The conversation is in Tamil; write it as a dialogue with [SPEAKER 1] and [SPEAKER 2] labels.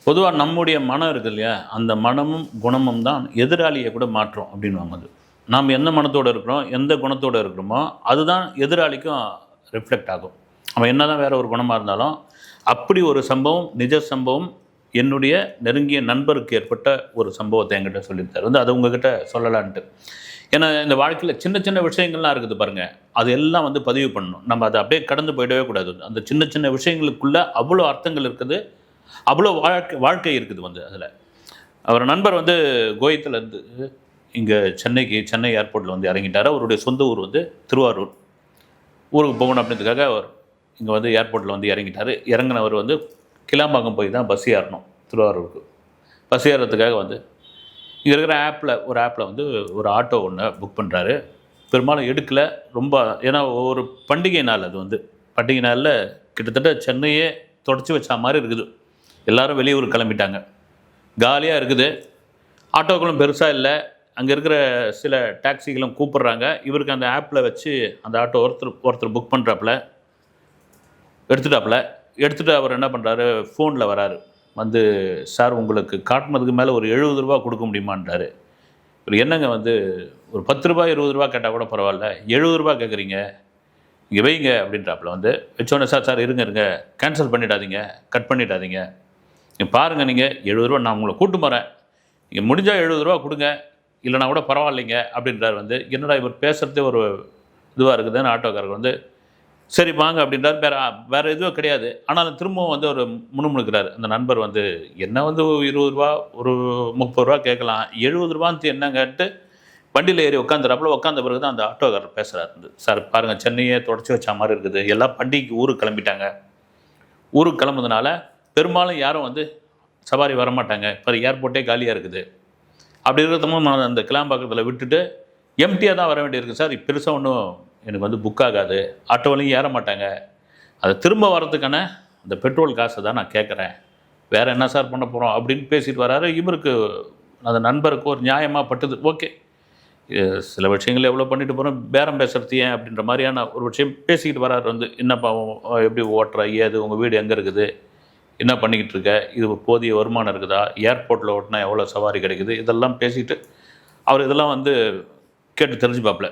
[SPEAKER 1] பொதுவா நம்முடைய மனம் இருக்கு இல்லையா? அந்த மனமும், குணமும் தான் எதிராளிய கூட மாற்றும் அப்டின்னுவாங்க அது. நாம் எந்த மனத்தோட இருக்கிறோம், எந்த குணத்தோட இருக்கிறோமோ, அதுதான் எதிராளிக்கும் ரிஃப்ளெக்ட் ஆகும். அவன் என்னதான் வேற ஒரு குணமா இருந்தாலும், அப்படி ஒரு சம்பவம், நிஜ சம்பவம் என்னுடைய நெருங்கிய நண்பருக்கு ஏற்பட்ட ஒரு சம்பவத்த என்கிட்ட சொல்லியிருக்காரு. அத உங்ககிட்ட சொல்லலான்ட்டு. ஏன்னா, இந்த வாழ்க்கையில சின்ன சின்ன விஷயங்கள்லாம் இருக்குது பாருங்க. அது எல்லாம் பதிவு பண்ணணும். நம்ம அத அப்படியே கடந்து போயிடவே கூடாது. அந்த சின்ன சின்ன விஷயங்களுக்குள்ள அவ்வளோ அர்த்தங்கள் இருக்குது. அவ்வளோ வாழ்க்கை இருக்குது அதில. அவர் நண்பர் கோயத்திலேருந்து இங்க சென்னை ஏர்போர்ட்ல இறங்கிட்டாரு. அவருடைய சொந்த ஊர் திருவாரூர். ஊருக்கு போகணும் அப்படின்றதுக்காக அவர் இங்க ஏர்போர்ட்ல இறங்கிட்டாரு. இறங்குனவர் கிளாம்பாக்கம் போய் தான் பஸ் ஏறணும் திருவாரூருக்கு. பஸ் ஏறுறதுக்காக இங்க இருக்கிற ஒரு ஆப்ல ஒரு ஆட்டோ ஒண்ண புக் பண்றாரு. பெரும்பாலும் எடுக்கல. ரொம்ப ஏன்னா ஒரு பண்டிகை நாள் அது பண்டிகை நாள்ல கிட்டத்தட்ட சென்னையே தொடச்சு வச்ச மாரி இருக்குது. எல்லாரும் வெளியூர் கிளம்பிட்டாங்க. காலியா இருக்குது. ஆட்டோக்களும் பெருசா இல்ல. அங்க இருக்கிற சில டாக்ஸிகளும் கூப்பிடுறாங்க. இவருக்கு அந்த ஆப்ல வச்சு அந்த ஆட்டோ ஒருத்தர் புக் பண்றாப்ல. எடுத்துட்டாப்ல. எடுத்துட்டு அவர் என்ன பண்றாரு, ஃபோன்ல வராரு. சார் உங்களுக்கு காட்டுனதுக்கு மேல ஒரு ரூ. 70 கொடுக்க முடியுமான்றாரு. இவர் என்னங்க ஒரு ரூ. 10 ரூ. 20 கேட்டா கூட பரவாயில்ல. ரூ. 70 கேட்குறீங்க. இங்க வைங்க அப்படின்றாப்ல. வச்சோனே சார் இருங்க. கேன்சல் பண்ணிடாதீங்க. கட் பண்ணிடாதீங்க. பாருங்க நீங்க ரூ. 70 நான் உங்கள கூட்டு போறேன். நீங்க முடிஞ்சா ரூ. 70 குடுங்க. இல்லனா கூட பரவாயில்லைங்க அப்படின்றாரு. என்னடா இவர் பேசுறதே ஒரு இதுவா இருக்குதுன்னு ஆட்டோக்காரர் சரி வாங்க அப்படின்றாரு. வேற எதுவும் கிடையாது. ஆனாலும் திரும்பவும் ஒரு முணுமுணுக்கிறாரு. அந்த நண்பர் என்ன ரூ. 20 ஒரு ரூ. 30 கேட்கலாம். ரூ. 70 என்னங்கன்ட்டு வண்டியில ஏறி உட்காந்துறாப்புல. உட்காந்த பிறகு தான் அந்த ஆட்டோக்காரர் பேசுறாரு. சார் பாருங்க சென்னையே தொடச்சு வச்ச மாரி இருக்குது. எல்லாம் பண்டிகைக்கு ஊருக்கு கிளம்பிட்டாங்க. ஊருக்கு கிளம்புனதுனால பெரும்பாலும் யாரும் சவாரி வரமாட்டாங்க. இப்ப ஏர்போர்ட்டே காலியா இருக்குது. அப்படி இருக்கிறதும் நான் அந்த கிளாம்பாக்கத்தில் விட்டுட்டு எம்டியாக தான் வர வேண்டியிருக்கு சார். பெருசா ஒன்றும் எனக்கு புக் ஆகாது. ஆட்டோவிலையும் ஏற மாட்டாங்க. அதை திரும்ப வர்றதுக்கான அந்த பெட்ரோல் காசை தான் நான் கேட்குறேன். வேற என்ன சார் பண்ண போகிறோம் அப்படின்னு பேசிட்டு வராரு. இவருக்கு அந்த நண்பருக்கு ஒரு நியாயமாக பட்டுது. ஓகே, சில விஷயங்கள் எவ்வளோ பண்ணிட்டு போகிறோம், பேரம் பேசுறது ஏன் அப்படின்ற மாதிரியான ஒரு விஷயம் பேசிக்கிட்டு வராரு. என்னப்பா எப்படி ஓட்டுற, ஏது உங்கள் வீடு எங்கே இருக்குது, என்ன பண்ணிக்கிட்டு இருக்க, இது போதிய வருமானம் இருக்குதா, ஏர்போர்ட்டில் ஓட்டினா எவ்வளோ சவாரி கிடைக்குது, இதெல்லாம் பேசிட்டு அவர் இதெல்லாம் கேட்டு தெரிஞ்சுப்பாப்புல.